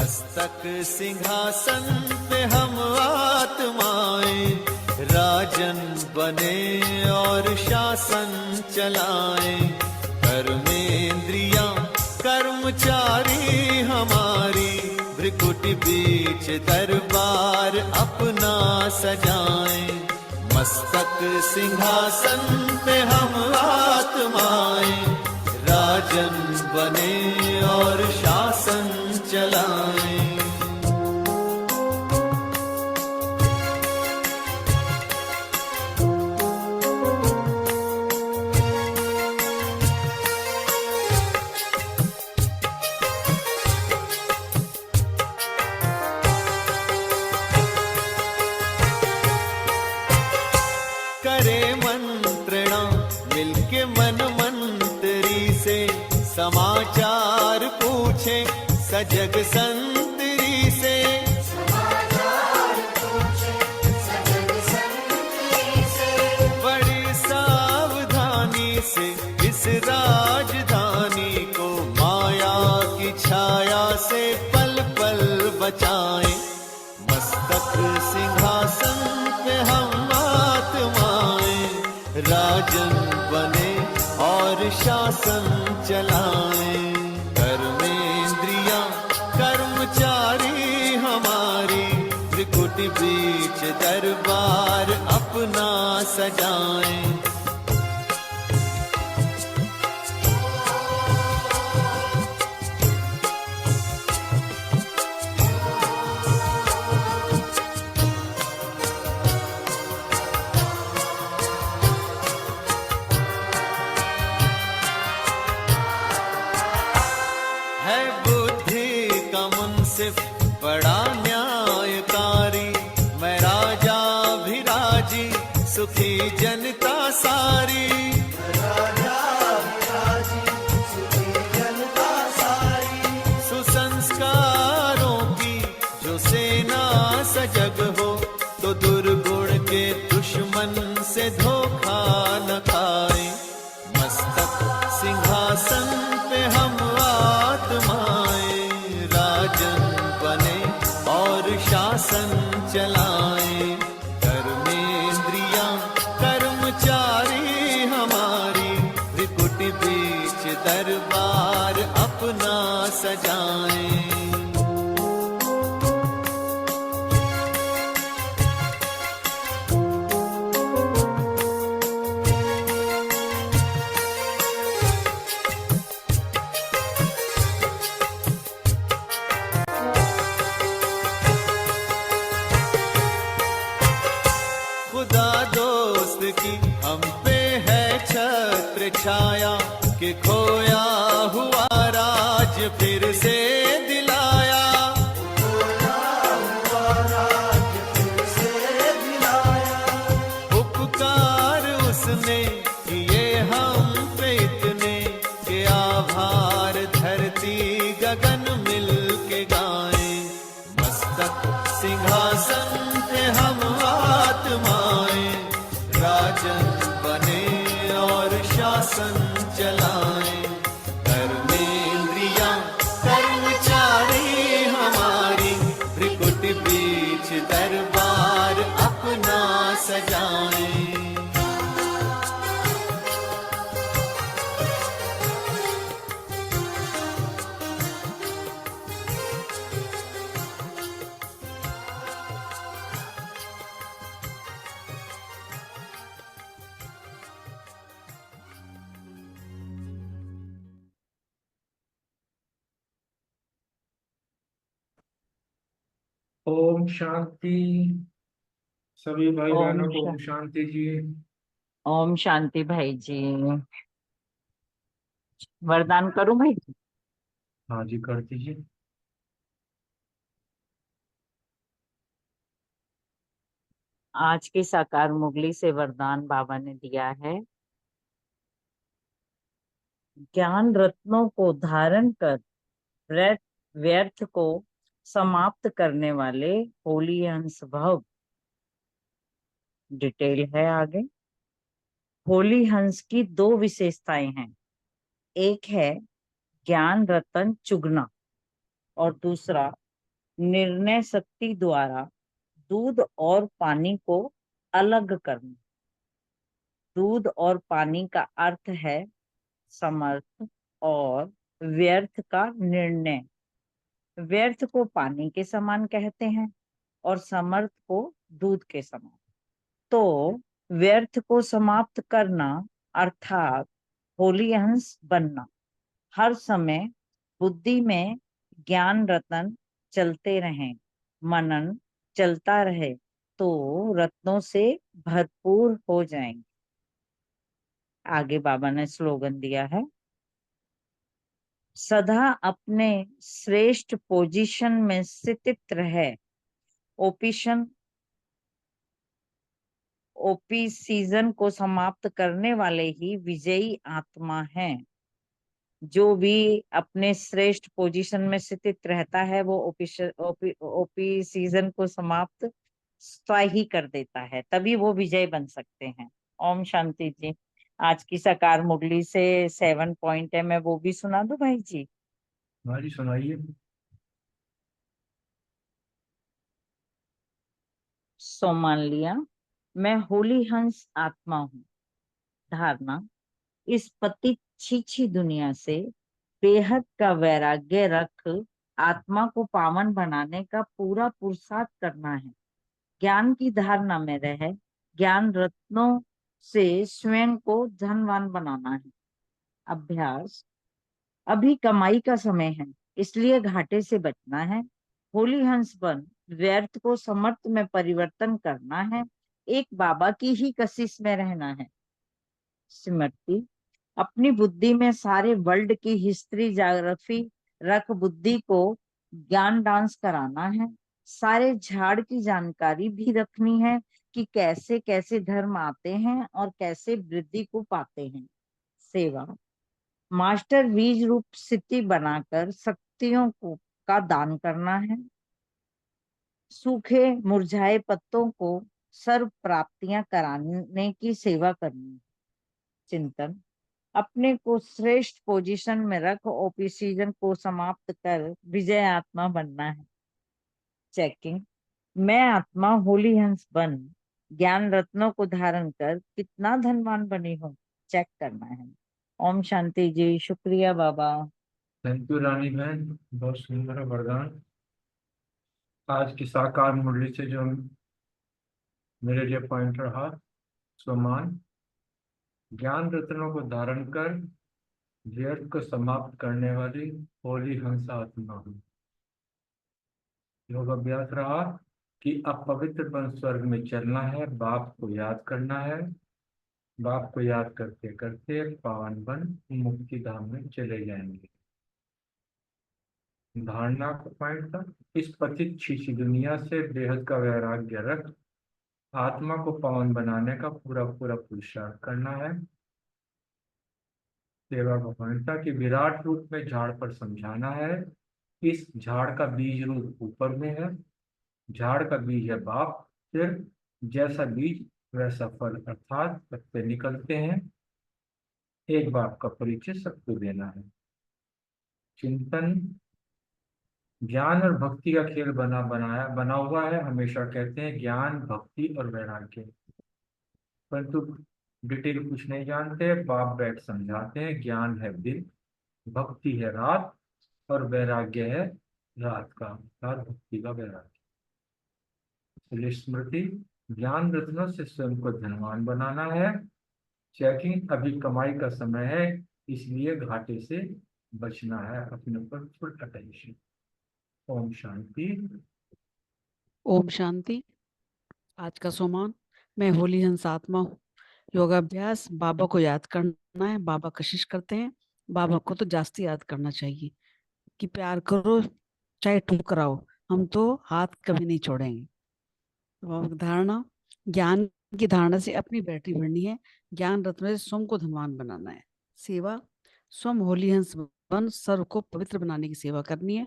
मस्तक सिंहासन पे हम आत्माएं, राजन बने और शासन चलाएं। कर्मेंद्रियां कर्मचारी हमारी, भ्रिकुटी बीच दरबार अपना सजाएं। मस्तक सिंहासन पे हम आत्माएं, राजन बने और शासन चलाएं। करे मंत्रणा मिलके मन मंत्री से, समाचार पूछे सजग संतरी से। बड़ी सावधानी से इस राजधानी को माया की छाया से पल पल बचाएं। मस्तक सिंहासन पे हम आत्माएं, राजन बने और शासन चलाएं। कर्मेंद्रियां कर्मचारी हमारी, त्रिकुटी बीच दरबार अपना सजाएं। है बुद्धि का मुंसिफ बड़ा न्यायकारी, मैं राजा भी राजी सुखी जनता सारी। सुसंस्कारों की जो सेना सजग हो, तो दुर्गुण के दुश्मन से धोखा न खाए। मस्तक सिंहासन पे हम आत्माएं, राजन बने और शासन चलाएं। कर्मेंद्रियां कर्मचारी हमारी, त्रिकुटी बीच दरबार अपना सजाएं। खुदा दोस्त की हम पे है छत्र छाया, कि खोया हुआ राज फिर से दिलाया। उपकार उसने किए हम पे इतने, कि आभार धरती गगन मिल के गाएं। मस्तक सिंहासन पे हम आत्माएं, राजन बने और शासन चलाएं। कर्मेंद्रियां कर्मचारी हमारी, त्रिकुटी बीच दरबार अपना सजाएं। ओम शांति। सभी भाई ओम बहनों को ओम शांति जी। ओम शांति भाई जी। वरदान करूं भाई? हाँ जी, कर दीजिए। आज की साकार मुरली से वरदान बाबा ने दिया है। ज्ञान रत्नों को धारण कर व्यर्थ को समाप्त करने वाले होली हंस भव। डिटेल है आगे। होली हंस की दो विशेषताएं हैं, एक है ज्ञान रतन चुगना और दूसरा निर्णय शक्ति द्वारा दूध और पानी को अलग करना। दूध और पानी का अर्थ है समर्थ और व्यर्थ का निर्णय। व्यर्थ को पानी के समान कहते हैं और समर्थ को दूध के समान। तो व्यर्थ को समाप्त करना अर्थात होली हंस बनना। हर समय बुद्धि में ज्ञान रतन चलते रहें, मनन चलता रहे तो रत्नों से भरपूर हो जाएंगे। आगे बाबा ने स्लोगन दिया है, सदा अपने श्रेष्ठ पोजीशन में स्थित रहे। ओपी सीजन को समाप्त करने वाले ही विजयी आत्मा हैं। जो भी अपने श्रेष्ठ पोजीशन में स्थित रहता है वो ओपी सीजन को समाप्त स्वही कर देता है, तभी वो विजय बन सकते हैं। ओम शांति जी। आज की साकार मुरली से 7 पॉइंट है, मैं वो भी सुना दूं भाई जी? हाँ जी सुनाइए। सो मान लिया, मैं होली हंस आत्मा हूँ। धारणा, इस पतित छीछी दुनिया से बेहद का वैराग्य रख आत्मा को पावन बनाने का पूरा पुरुषार्थ करना है। ज्ञान की धारणा में रह ज्ञान रत्नों से स्वयं को धनवान बनाना है। अभ्यास, अभी कमाई का समय है इसलिए घाटे से बचना है। होली हंस बन व्यर्थ को समर्थ में परिवर्तन करना है। एक बाबा की ही कशिश में रहना है। स्मृति, अपनी बुद्धि में सारे वर्ल्ड की हिस्ट्री ज्योग्राफी रख बुद्धि को ज्ञान डांस कराना है। सारे झाड़ की जानकारी भी रखनी है कि कैसे कैसे धर्म आते हैं और कैसे वृद्धि को पाते हैं। सेवा, मास्टर बीज रूप स्थिति बनाकर शक्तियों को का दान करना है। सूखे मुरझाए पत्तों को सर्व प्राप्तियां कराने की सेवा करनी है। चिंतन, अपने को श्रेष्ठ पोजीशन में रख ओपी सीजन को समाप्त कर विजय आत्मा बनना है। चेकिंग, मैं आत्मा होली हंस बन ज्ञान रत्नों को धारण कर कितना धनवान बनी हूँ, चेक करना है। ओम शांति जी। शुक्रिया बाबा। थैंक यू रानी बहन, बहुत सुंदर वरदान। आज की साकार मुरली से जो मेरे लिए पॉइंट रहा, स्वमान, ज्ञान रत्नों को धारण कर व्यर्थ को समाप्त करने वाली होली हंस आत्मा हूँ। योग अभ्यास रहा कि अपवित्र बन स्वर्ग में चलना है, बाप को याद करना है। बाप को याद करते करते पावन बन मुक्ति धाम में चले जाएंगे। धारणा का पॉइंट था, इस पतित छीछी दुनिया से बेहद का वैराग्य रख आत्मा को पावन बनाने का पूरा पूरा पुरुषार्थ करना है। सेवा का पॉइंट था कि विराट रूप में झाड़ पर समझाना है। इस झाड़ का बीज रूप ऊपर में है। झाड़ का बीज है बाप, फिर जैसा बीज वैसा फल, अर्थात पत्ते निकलते हैं। एक बाप का परिचय सबको देना है। चिंतन, ज्ञान और भक्ति का खेल बना हुआ है। हमेशा कहते हैं ज्ञान, भक्ति और वैराग्य, परंतु डिटेल कुछ नहीं जानते। बाप बैठ समझाते हैं, ज्ञान है दिन, भक्ति है रात और वैराग्य है रात का, अर्थात भक्ति का वैराग्य। इसलिए स्मृति, ज्ञान रत्नों से स्वयं को धनवान बनाना है। चेकिंग, अभी कमाई का समय है इसलिए घाटे से बचना है, अपने ऊपर फुल अटेंशन। ओम शांति। ओम शांति। आज का सोमान, मैं होली हंस आत्मा हूँ। योगाभ्यास, बाबा को याद करना है। बाबा कशिश करते हैं, बाबा को तो जास्ती याद करना चाहिए कि प्यार करो चाहे ठुकराओ, हम तो हाथ कभी नहीं छोड़ेंगे। और धारणा, ज्ञान की धारणा से अपनी बैटरी भरनी है। ज्ञान रत्न से स्वयं को धनवान बनाना है। सेवा, स्वयं होली हंस बन सर्व को पवित्र बनाने की सेवा करनी है।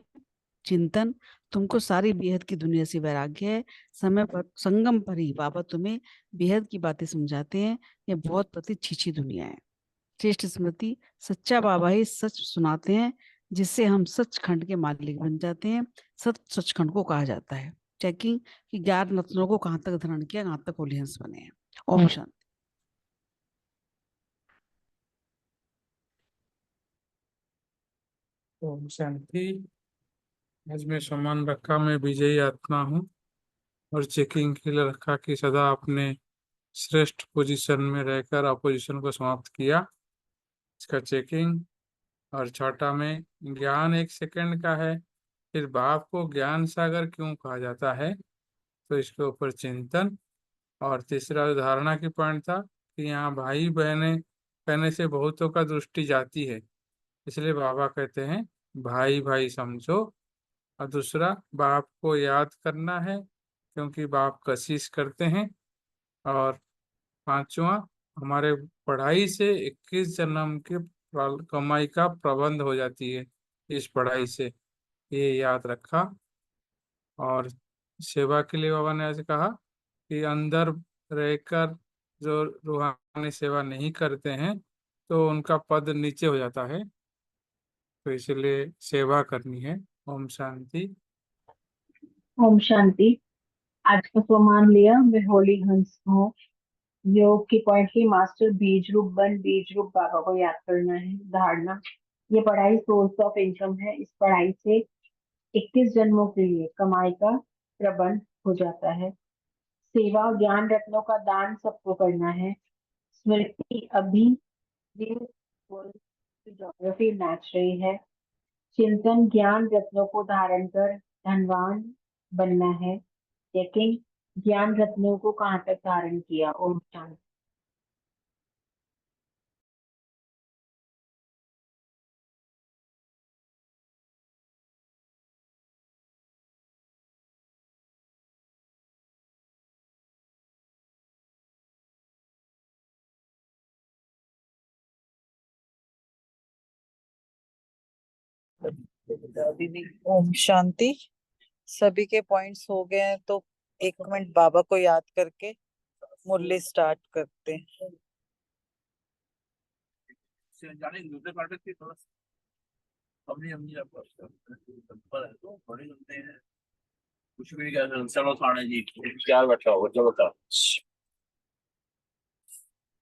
चिंतन, तुमको सारी बेहद की दुनिया से वैराग्य है। समय पर संगम पर ही बाबा तुम्हें बेहद की बातें समझाते हैं। यह बहुत पति छीछी दुनिया है। श्रेष्ठ स्मृति, सच्चा बाबा ही सच सुनाते हैं। जिससे हम सचखंड के मालिक बन जाते हैं। सचखंड को कहा जाता है। चेकिंग कि 11 रत्नों को कहाँ तक धारण किया, कहाँ तक होली हंस बने हैं। ओम शांति। ओम शांति। आज मैं सम्मान रखा मैं विजयी आत्मा हूँ और चेकिंग के लिए रखा कि सदा अपने श्रेष्ठ पोजीशन में रहकर अपोजिशन को समाप्त किया। इसका चेकिंग। और छठा में ज्ञान 1 सेकंड का है। फिर बाप को ज्ञान सागर क्यों कहा जाता है, तो इसके ऊपर चिंतन। और तीसरा धारणा की पॉइंट था कि यहाँ भाई बहने कहने से बहुतों का दृष्टि जाती है, इसलिए बाबा कहते हैं भाई भाई समझो। और दूसरा बाप को याद करना है क्योंकि बाप कशिश करते हैं। और पांचवा हमारे पढ़ाई से 21 जन्म की कमाई का प्रबंध हो जाती है इस पढ़ाई से, ये याद रखा। और सेवा के लिए बाबा ने आज कहा कि अंदर रहकर जो रूहानी सेवा नहीं करते हैं तो उनका पद नीचे हो जाता है, तो इसलिए सेवा करनी है। ओम शांति। ओम शांति। आज का सम्मान लिया मैं होली हंस हूँ। योग की पॉइंट की मास्टर बीज रूप बन बीज रूप बाबा को याद करना है। धारणा, ये पढ़ाई सोर्स ऑफ इनकम है। इस पढ़ाई से 21 जन्मों के लिए कमाई का प्रबंध हो जाता है। सेवा, ज्ञान रत्नों का दान सबको करना है। स्मृति, अभी ज्योग्राफी मैच रही है। चिंतन, ज्ञान रत्नों को धारण कर धनवान बनना है। चेकिंग, ज्ञान रत्नों को कहाँ तक धारण किया। ओम शांति। ओम शांति। सभी के पॉइंट्स हो गए हैं तो 1 मिनट बाबा को याद करके मुरली स्टार्ट करते हैं। कुछ भी नहीं कह सकते। चलो थाने जी क्या बैठा होगा, चलो बता।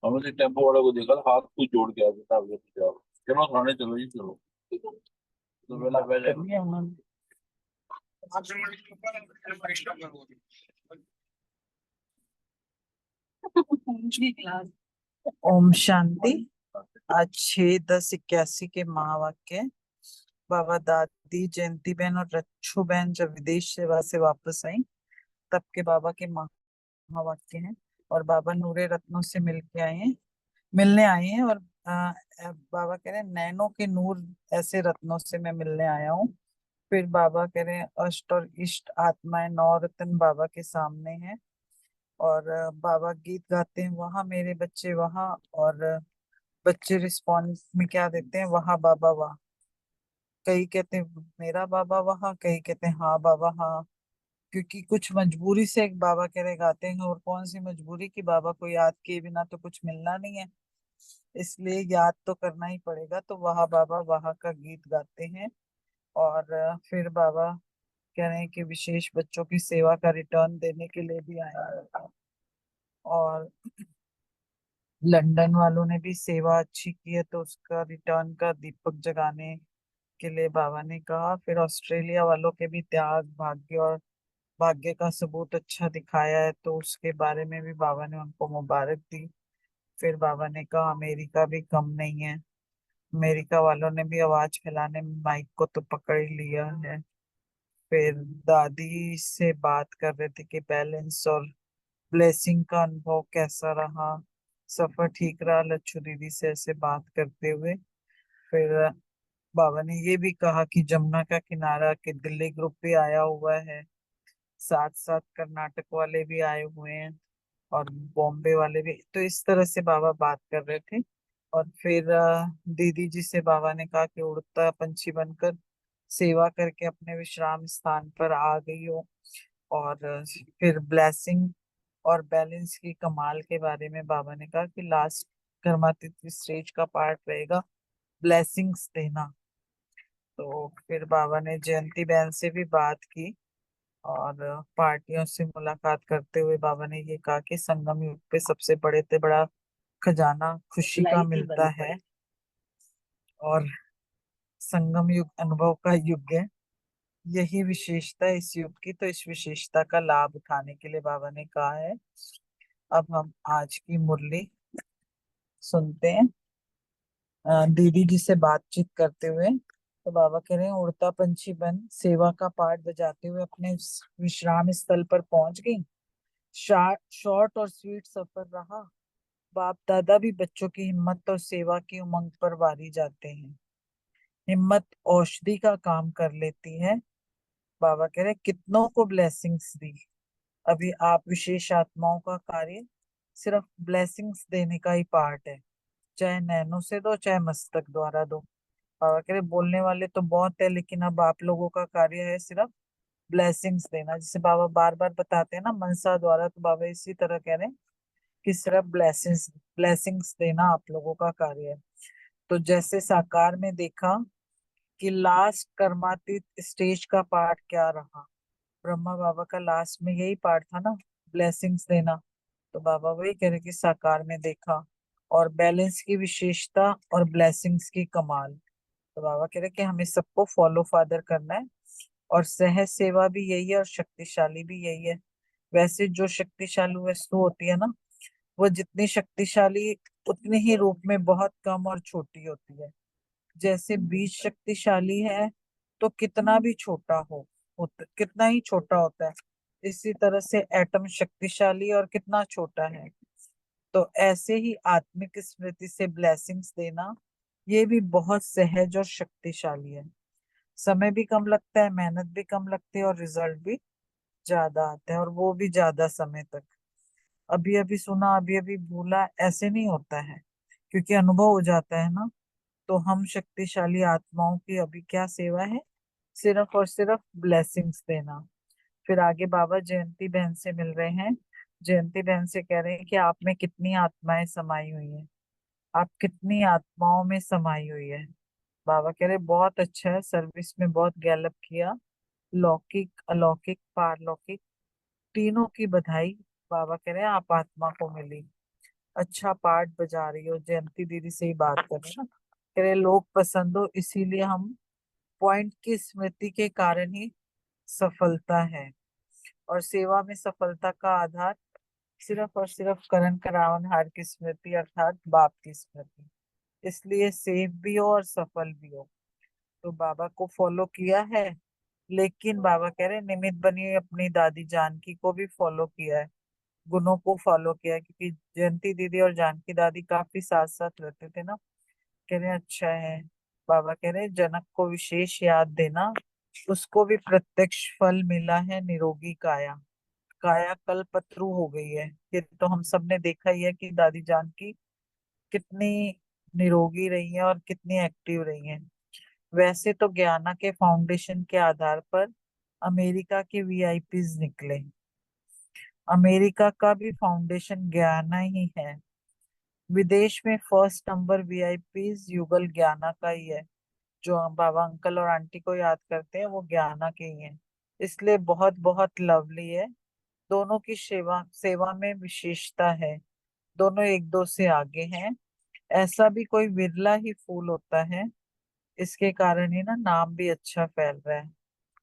हमने तो टेम्पो वाले को देखा था, हाथ कुछ जोड़ के आया था। चलो थाने चलो जी, चलो तो पहला पहले ओम शांति। आज 6/10/81 के महावाक्य। बाबा दादी जयंती बहन और रच्छू बहन जब विदेश सेवा से वापस आई तब के बाबा के महावाक्य हैं। और बाबा नूरे रत्नों से मिलने आए हैं। और बाबा कह रहे हैं नैनों के नूर ऐसे रत्नों से मैं मिलने आया हूँ। फिर बाबा कह रहे हैं अष्ट और इष्ट आत्माएं 9 रत्न बाबा के सामने हैं। और बाबा गीत गाते हैं वहां मेरे बच्चे वहां। और बच्चे रिस्पॉन्स में क्या देते हैं, वहां बाबा वहां। कई कहते हैं मेरा बाबा वहां, कई कहते हैं हाँ बाबा हाँ। क्योंकि कुछ मजबूरी से एक बाबा कह रहे गाते हैं, और कौन सी मजबूरी कि बाबा को याद किए बिना तो कुछ मिलना नहीं है, इसलिए याद तो करना ही पड़ेगा। तो वहाँ बाबा वहाँ का गीत गाते हैं। और फिर बाबा कह रहे हैं कि विशेष बच्चों की सेवा का रिटर्न देने के लिए भी आए हैं। और लंदन वालों ने भी सेवा अच्छी की है तो उसका रिटर्न का दीपक जगाने के लिए बाबा ने कहा। फिर ऑस्ट्रेलिया वालों के भी त्याग, भाग्य और भाग्य का सबूत अच्छा दिखाया है तो उसके बारे में भी बाबा ने उनको मुबारक दी। फिर बाबा ने कहा अमेरिका भी कम नहीं है, अमेरिका वालों ने भी आवाज फैलाने में माइक को तो पकड़ ही लिया है। फिर दादी से बात कर रहे थे कि बैलेंस और ब्लेसिंग का अनुभव कैसा रहा, सफर ठीक रहा लच्छू दीदी से ऐसे बात करते हुए। फिर बाबा ने ये भी कहा कि जमुना का किनारा के दिल्ली ग्रुप भी आया हुआ है, साथ साथ कर्नाटक वाले भी आए हुए हैं और बॉम्बे वाले भी। तो इस तरह से बाबा बात कर रहे थे। और फिर दीदी जी से बाबा ने कहा कि उड़ता पंछी बनकर सेवा करके अपने विश्राम स्थान पर आ गई हो। और फिर ब्लेसिंग और बैलेंस की कमाल के बारे में बाबा ने कहा कि लास्ट कर्मातीत स्टेज का पार्ट रहेगा ब्लेसिंग्स देना। तो फिर बाबा ने जयंती बहन से भी बात की और पार्टियों से मुलाकात करते हुए बाबा ने ये कहा कि संगम युग पे सबसे बड़े से बड़ा खजाना खुशी का मिलता है और संगम युग अनुभव का युग है। यही विशेषता है इस युग की, तो इस विशेषता का लाभ उठाने के लिए बाबा ने कहा है। अब हम आज की मुरली सुनते हैं दीदी जी से बातचीत करते हुए। तो बाबा कह रहे हैं, उड़ता पंछी बन सेवा का पाठ बजाते हुए अपने विश्राम स्थल पर पहुंच गई। शॉर्ट और स्वीट सफर रहा। बाप दादा भी बच्चों की हिम्मत और सेवा की उमंग पर वारी जाते हैं। हिम्मत औषधि का काम कर लेती है। बाबा कह रहे कितनों को ब्लेसिंग्स दी। अभी आप विशेष आत्माओं का कार्य सिर्फ ब्लेसिंग्स देने का ही पार्ट है, चाहे नैनो से दो चाहे मस्तक द्वारा दो। बाबा कह रहे बोलने वाले तो बहुत है, लेकिन अब आप लोगों का कार्य है सिर्फ ब्लेसिंग्स देना। जिसे बाबा बार बार बताते हैं ना मनसा द्वारा, तो बाबा इसी तरह कह रहे हैं कि सिर्फ ब्लेसिंग्स ब्लेसिंग्स देना आप लोगों का कार्य है। तो जैसे साकार में देखा कि लास्ट कर्मातीत स्टेज का पार्ट क्या रहा, ब्रह्मा बाबा का लास्ट में यही पार्ट था ना, ब्लेसिंग्स देना। तो बाबा वही कह रहे कि साकार में देखा और बैलेंस की विशेषता और ब्लेसिंग्स की कमाल। तो बाबा कह रहे कि हमें सबको फॉलो फादर करना है और सहज सेवा भी यही है और शक्तिशाली भी यही है। वैसे जो शक्तिशाली वस्तु होती है ना, वो जितनी शक्तिशाली उतने ही रूप में बहुत कम और छोटी होती है। जैसे बीज शक्तिशाली है तो कितना भी छोटा हो कितना ही छोटा होता है, इसी तरह से एटम शक्तिशाली और कितना छोटा है। तो ऐसे ही आत्मिक स्मृति से ब्लेसिंग्स देना ये भी बहुत सहज और शक्तिशाली है। समय भी कम लगता है, मेहनत भी कम लगती है और रिजल्ट भी ज्यादा आता है, और वो भी ज्यादा समय तक। अभी अभी सुना अभी अभी भूला ऐसे नहीं होता है, क्योंकि अनुभव हो जाता है ना। तो हम शक्तिशाली आत्माओं की अभी क्या सेवा है, सिर्फ और सिर्फ ब्लेसिंग्स देना। फिर आगे बाबा जयंती बहन से मिल रहे हैं। जयंती बहन से कह रहे हैं कि आप में कितनी आत्माएं समाई हुई हैं, आप कितनी आत्माओं में समाई हुई है। बाबा कह रहे बहुत अच्छा है, सर्विस में बहुत गैलप किया, लौकिक अलौकिक पारलौकिक तीनों की बधाई। बाबा कह रहे हैं आप आत्मा को मिली, अच्छा पाठ बजा रही हो। जयंती दीदी से ही बात कर रहे हैं ना, कह रहे लोग पसंद हो इसीलिए हम पॉइंट की स्मृति के कारण ही सफलता है, और सेवा में सफलता का आधार सिर्फ और सिर्फ करण करावन हार की स्मृति अर्थात बाप की स्मृति। इसलिए सेफ भी हो और सफल भी हो। तो बाबा को फॉलो किया है, लेकिन बाबा कह रहे निमित्त बनी हुई अपनी दादी जानकी को भी फॉलो किया है, गुणों को फॉलो किया है। क्योंकि जयंती दीदी और जानकी दादी काफी साथ साथ रहते थे ना। कह रहे अच्छा है। बाबा कह रहे जनक को विशेष याद देना, उसको भी प्रत्यक्ष फल मिला है निरोगी काया। काया कल्पत्रु हो गई है, ये तो हम सब ने देखा ही है कि दादी जानकी कितनी निरोगी रही है और कितनी एक्टिव रही है। वैसे तो ज्ञाना के फाउंडेशन के आधार पर अमेरिका के वीआईपीज निकले। अमेरिका का भी फाउंडेशन ज्ञाना ही है। विदेश में फर्स्ट नंबर वीआईपीज युगल ज्ञाना का ही है। जो हम बाबा अंकल और आंटी को याद करते हैं वो ज्ञाना के ही हैं, इसलिए बहुत बहुत लवली है। दोनों की सेवा सेवा में विशेषता है, दोनों एक दो से आगे हैं। ऐसा भी कोई विरला ही फूल होता है, इसके कारण ही ना नाम भी अच्छा फैल रहा है।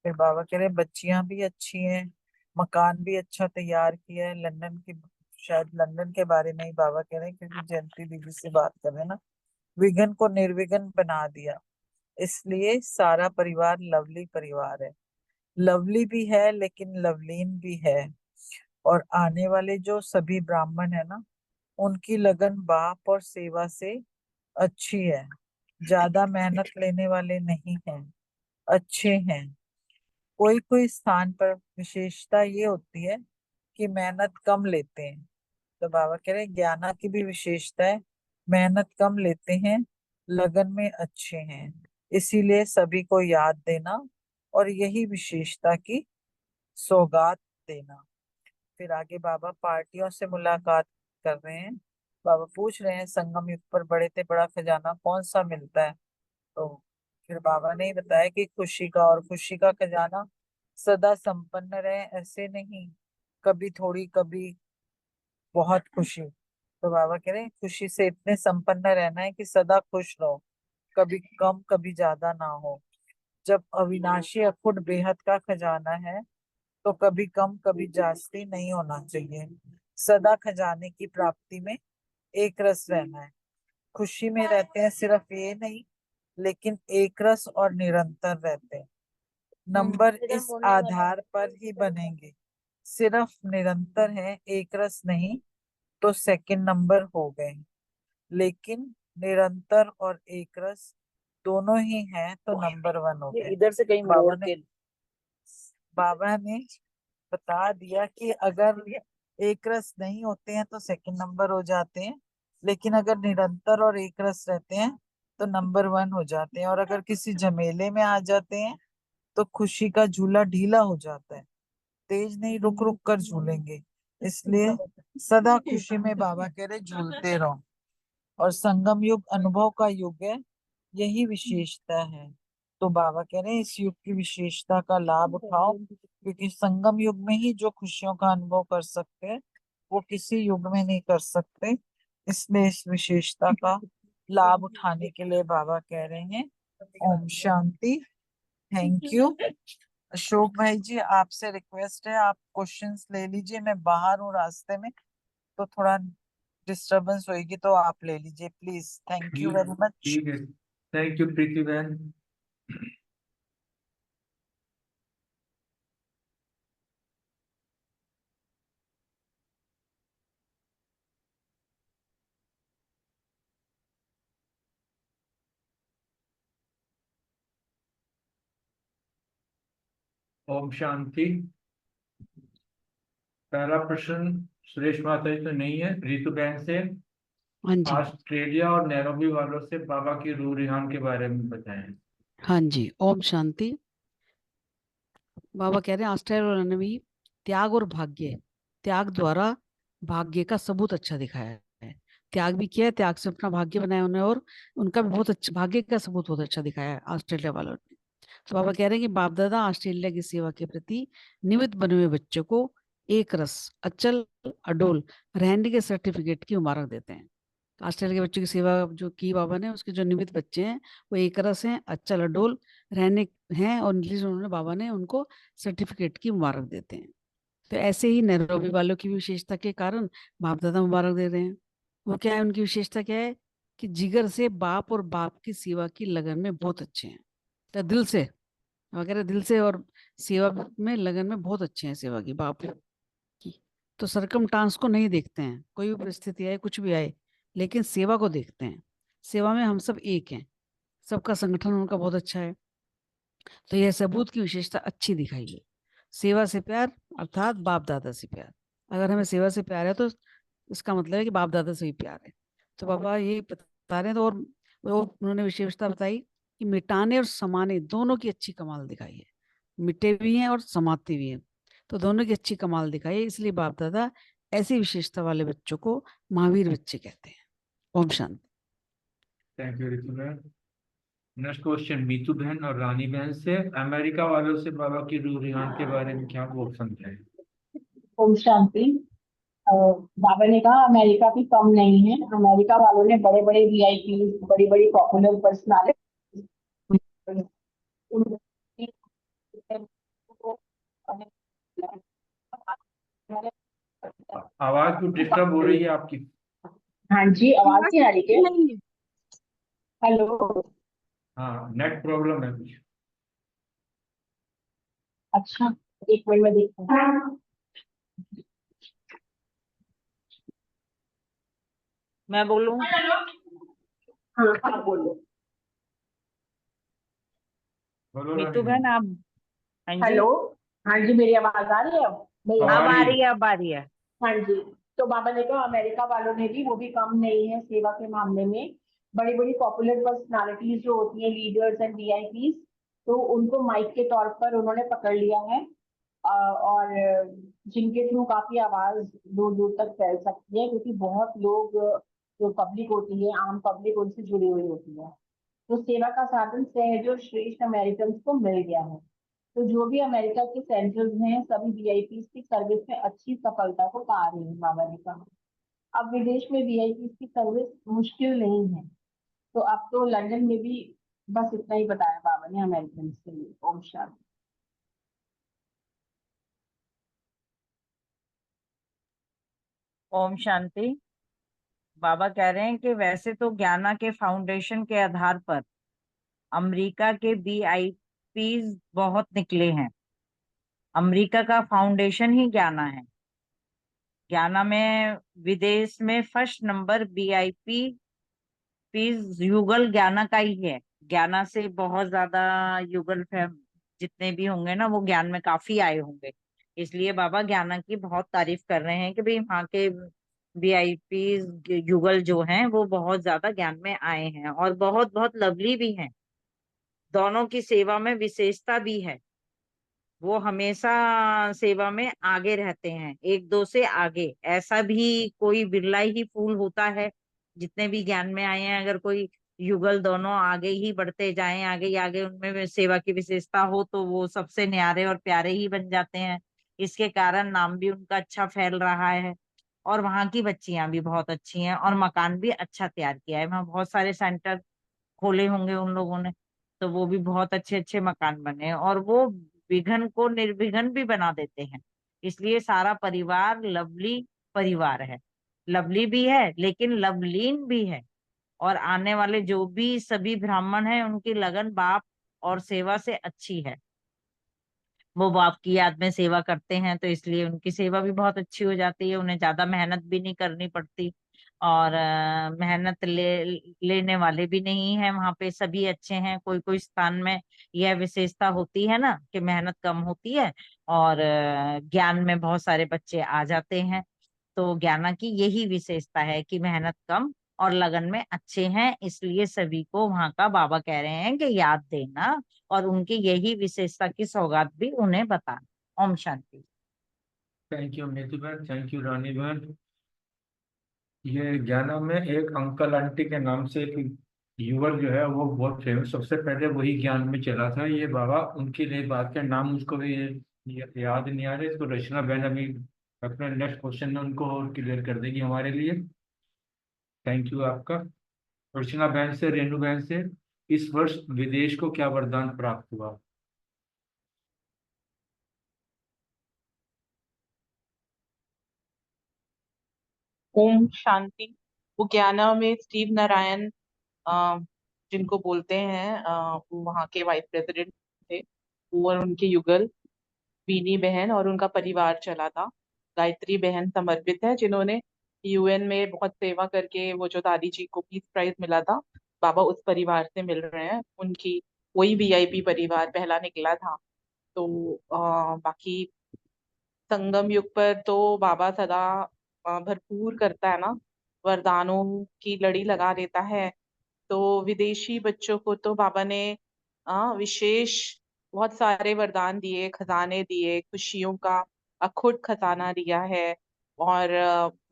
फिर बाबा कह रहे बच्चियां भी अच्छी हैं, मकान भी अच्छा तैयार किया है। लंदन की, शायद लंदन के बारे में ही बाबा कह रहे हैं, क्योंकि जयंती दीदी से बात कर रहे हैं ना। विघन को निर्विघ्न बना दिया, इसलिए सारा परिवार लवली परिवार है। लवली भी है लेकिन लवलीन भी है। और आने वाले जो सभी ब्राह्मण है ना, उनकी लगन बाप और सेवा से अच्छी है। ज्यादा मेहनत लेने वाले नहीं हैं, अच्छे हैं। कोई कोई स्थान पर विशेषता ये होती है कि मेहनत कम लेते हैं। तो बाबा कह रहे हैं ज्ञाना की भी विशेषता है, मेहनत कम लेते हैं, लगन में अच्छे हैं, इसीलिए सभी को याद देना और यही विशेषता की सौगात देना। फिर आगे बाबा पार्टियों से मुलाकात कर रहे हैं। बाबा पूछ रहे हैं संगम युग पर बड़े से बड़ा खजाना कौन सा मिलता है। तो फिर बाबा ने बताया कि खुशी का और खुशी का खजाना सदा संपन्न रहे, ऐसे नहीं कभी थोड़ी कभी बहुत खुशी। तो बाबा कह रहे हैं खुशी से इतने संपन्न रहना है कि सदा खुश रहो, कभी कम कभी ज्यादा ना हो। जब अविनाशी अखुट बेहद का खजाना है तो कभी कम कभी जास्ती नहीं होना चाहिए। सदा खजाने की प्राप्ति में एक रस रहना है। खुशी में रहते हैं सिर्फ ये नहीं, लेकिन एक रस और निरंतर रहते हैं। नंबर इस आधार पर ही बनेंगे, सिर्फ निरंतर है एक रस नहीं तो सेकंड नंबर हो गए, लेकिन निरंतर और एक रस दोनों ही हैं तो नंबर 1 हो गए। इधर से कहीं बाबा ने बता दिया कि अगर एक रस नहीं होते हैं तो सेकंड नंबर हो जाते हैं, लेकिन अगर निरंतर और एक रस रहते हैं तो नंबर 1 हो जाते हैं। और अगर किसी झमेले में आ जाते हैं तो खुशी का झूला ढीला हो जाता है, तेज नहीं रुक रुक कर झूलेंगे। इसलिए सदा खुशी में बाबा कह रहे झूलते रहो। और संगम युग अनुभव का युग है, यही विशेषता है। तो बाबा कह रहे हैं इस युग की विशेषता का लाभ उठाओ, क्योंकि संगम युग में ही जो खुशियों का अनुभव कर सकते हैं वो किसी युग में नहीं कर सकते। इसलिए इस विशेषता का लाभ उठाने के लिए बाबा कह रहे हैं ओम शांति। Thank you. अशोक भाई जी, आपसे रिक्वेस्ट है आप क्वेश्चंस ले लीजिए, मैं बाहर हूँ रास्ते में तो थोड़ा डिस्टरबेंस होगी, तो आप ले लीजिए please. Thank you very much. ठीक है, थैंक यू प्रीति बहन। ओम शांति। पहला प्रश्न सुरेश माता जी तो नहीं है, रितु बहन से। हाँ जी। ऑस्ट्रेलिया और नैरोबी वालों से बाबा की रूह रिहान के बारे में बताएं। हाँ जी, ओम शांति। बाबा कह रहे हैं ऑस्ट्रेलिया ने भी त्याग और भाग्य, त्याग द्वारा भाग्य का सबूत अच्छा दिखाया है। त्याग भी किया है, त्याग से अपना भाग्य बनाया उन्होंने, और उनका भी बहुत अच्छा भाग्य का सबूत बहुत अच्छा दिखाया है ऑस्ट्रेलिया वालों ने। तो बाबा कह रहे हैं कि बाप दादा ऑस्ट्रेलिया की सेवा के प्रति निमित्त बने हुए बच्चों को एक रस अचल अडोल रहने के सर्टिफिकेट की मुबारक देते हैं। ऑस्ट्रेलिया के बच्चों की सेवा जो की बाबा ने, उसके जो निमित्त बच्चे हैं वो एक रस हैं, अचल अडोल रहने हैं, और उन्होंने बाबा ने उनको सर्टिफिकेट की मुबारक देते हैं। तो ऐसे ही नैरोबी वालों की विशेषता के कारण बाप दादा मुबारक दे रहे हैं। वो क्या है, उनकी विशेषता क्या है कि जिगर से बाप और बाप की सेवा की लगन में बहुत अच्छे हैं। तो दिल से वगैरह, दिल से और सेवा में लगन में बहुत अच्छे हैं, सेवा की बाप की। तो सरकमस्टांस को नहीं देखते हैं, कोई भी परिस्थिति आए कुछ भी आए, लेकिन सेवा को देखते हैं। सेवा में हम सब एक हैं, सबका संगठन उनका बहुत अच्छा है। तो यह सबूत की विशेषता अच्छी दिखाई है। सेवा से प्यार अर्थात बाप दादा से प्यार। अगर हमें सेवा से प्यार है तो इसका मतलब है कि बाप दादा से भी प्यार है। तो बाबा ये बता रहे हैं। तो और वो उन्होंने विशेषता बताई कि मिटाने और समाने दोनों की अच्छी कमाल दिखाई है। मिटे भी हैं और समाते भी हैं, तो दोनों की अच्छी कमाल दिखाई है। इसलिए बाप दादा ऐसी विशेषता वाले बच्चों को महावीर बच्चे कहते हैं। ओम शांति। थैंक यू रितु बहन। नेक्स्ट क्वेश्चन मीतू बहन और रानी बहन से। अमेरिका वालों से बाबा की रूह रिहान के बारे में क्या वो समझाएं। ओम शांति। बाबा ने कहा अमेरिका भी कम नहीं है। अमेरिका वालों ने बड़े बड़े वीआईपी, बड़ी बड़ी पॉपुलर पर्सनालिटी, आवाज कुछ डिस्टर्ब हो रही है आपकी। हाँ जी, आवाज नहीं आ रही क्या? हेलो। हाँ, नेट प्रॉब्लम है कुछ। अच्छा, एक मिनट में देखती हूँ। मैं बोलूं? हाँ हाँ बोलो। बोलो मीतू रानी बहन बहन। आप? हाँ जी, हेलो। हाँ जी, मेरी आवाज आ रही है अब? मेरी अब अब आ आ रही रही है, अब आ रही है। हाँ जी। तो बाबा ने कहा अमेरिका वालों ने भी, वो भी कम नहीं है सेवा के मामले में। बड़ी बड़ी पॉपुलर पर्सनालिटीज जो होती हैं, लीडर्स एंड वीआईपीज, तो उनको माइक के तौर पर उन्होंने पकड़ लिया है। और जिनके थ्रू काफी आवाज दूर दूर तक फैल सकती है, क्योंकि बहुत लोग जो पब्लिक होती है, आम पब्लिक, उनसे जुड़ी हुई होती है। तो सेवा का साधन सहज और श्रेष्ठ अमेरिकन को मिल गया है। तो जो भी अमेरिका के सेंटर्स हैं सभी वीआईपी की सर्विस में अच्छी सफलता को पा रहे हैं, बाबा ने कहा। अब विदेश में वीआईपी की सर्विस मुश्किल नहीं है। तो अब तो लंदन में भी बस इतना ही बताया बाबा ने अमेरिकन के लिए। ओम शांति। ओम शांति। बाबा कह रहे हैं कि वैसे तो ज्ञाना के फाउंडेशन के आधार पर अमेरिका के वीआईपीज बहुत निकले हैं। अमेरिका का फाउंडेशन ही ज्ञाना है। ज्ञाना में विदेश में फर्स्ट नंबर वीआईपी पीज युगल ज्ञाना का ही है। ज्ञाना से बहुत ज्यादा युगल फैम जितने भी होंगे ना वो ज्ञान में काफी आए होंगे। इसलिए बाबा ज्ञाना की बहुत तारीफ कर रहे हैं कि भाई वहाँ के वीआईपी युगल जो हैं वो बहुत ज्यादा ज्ञान में आए हैं और बहुत बहुत लवली भी हैं। दोनों की सेवा में विशेषता भी है। वो हमेशा सेवा में आगे रहते हैं, एक दो से आगे। ऐसा भी कोई बिरला ही फूल होता है जितने भी ज्ञान में आए हैं, अगर कोई युगल दोनों आगे ही बढ़ते जाएं, आगे ही आगे उनमें भी सेवा की विशेषता हो तो वो सबसे न्यारे और प्यारे ही बन जाते हैं। इसके कारण नाम भी उनका अच्छा फैल रहा है। और वहाँ की बच्चियां भी बहुत अच्छी हैं और मकान भी अच्छा तैयार किया है। वहाँ बहुत सारे सेंटर खोले होंगे उन लोगों ने, तो वो भी बहुत अच्छे अच्छे मकान बने हैं और वो विघन को निर्विघन भी बना देते हैं। इसलिए सारा परिवार लवली परिवार है। लवली भी है लेकिन लवलीन भी है। और आने वाले जो भी सभी ब्राह्मण हैं उनकी लगन बाप और सेवा से अच्छी है। वो बाप की याद में सेवा करते हैं तो इसलिए उनकी सेवा भी बहुत अच्छी हो जाती है। उन्हें ज्यादा मेहनत भी नहीं करनी पड़ती और मेहनत लेने वाले भी नहीं है। वहां पे सभी अच्छे हैं। कोई कोई स्थान में यह विशेषता होती है ना कि मेहनत कम होती है और ज्ञान में बहुत सारे बच्चे आ जाते हैं। तो ज्ञाना की यही विशेषता है कि मेहनत कम और लगन में अच्छे हैं। इसलिए सभी को वहां का बाबा कह रहे हैं कि याद देना और उनकी यही विशेषता की सौगात भी उन्हें बताना। ओम शांति। थैंक यू नीतू बहन, थैंक यू रानी बहन। ये ज्ञाना में एक अंकल आंटी के नाम से एक युवक जो है वो बहुत फेमस, सबसे पहले वही ज्ञान में चला था। ये बाबा उनकी नई बात के नाम मुझको भी याद नहीं आ रहे। इसको रचना बहन अभी अपने नेक्स्ट क्वेश्चन में उनको और क्लियर कर देगी हमारे लिए। थैंक यू आपका। रचना बहन से, रेणु बहन से, इस वर्ष विदेश को क्या वरदान प्राप्त हुआ? ओम शांति। वो ज्ञाना में स्टीव नारायण अ, जिनको बोलते हैं वो वहाँ के वाइस प्रेसिडेंट थे। वो और उनके युगल बीनी बहन और उनका परिवार चला था। गायत्री बहन समर्पित है जिन्होंने यूएन में बहुत सेवा करके वो जो दादी जी को पीस प्राइज मिला था, बाबा उस परिवार से मिल रहे हैं। उनकी वही वीआईपी परिवार पहला निकला था। तो बाकी संगम युग पर तो बाबा सदा भरपूर करता है ना, वरदानों की लड़ी लगा देता है। तो विदेशी बच्चों को तो बाबा ने विशेष बहुत सारे वरदान दिए, खजाने दिए, खुशियों का अखुट खजाना दिया है। और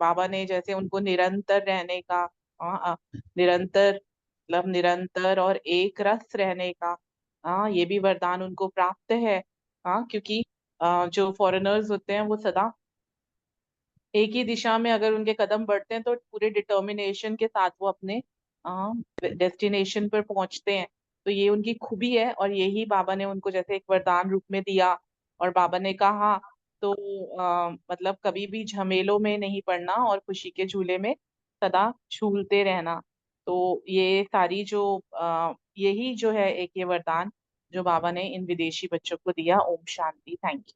बाबा ने जैसे उनको निरंतर रहने का निरंतर मतलब निरंतर और एक रस रहने का ये भी वरदान उनको प्राप्त है। क्योंकि जो फॉरेनर्स होते हैं वो सदा एक ही दिशा में अगर उनके कदम बढ़ते हैं तो पूरे डिटर्मिनेशन के साथ वो अपने डेस्टिनेशन पर पहुंचते हैं। तो ये उनकी खूबी है और यही बाबा ने उनको जैसे एक वरदान रूप में दिया। और बाबा ने कहा तो मतलब कभी भी झमेलों में नहीं पड़ना और खुशी के झूले में सदा झूलते रहना। तो ये सारी जो यही जो है एक ये वरदान जो बाबा ने इन विदेशी बच्चों को दिया। ओम शांति। Thank you.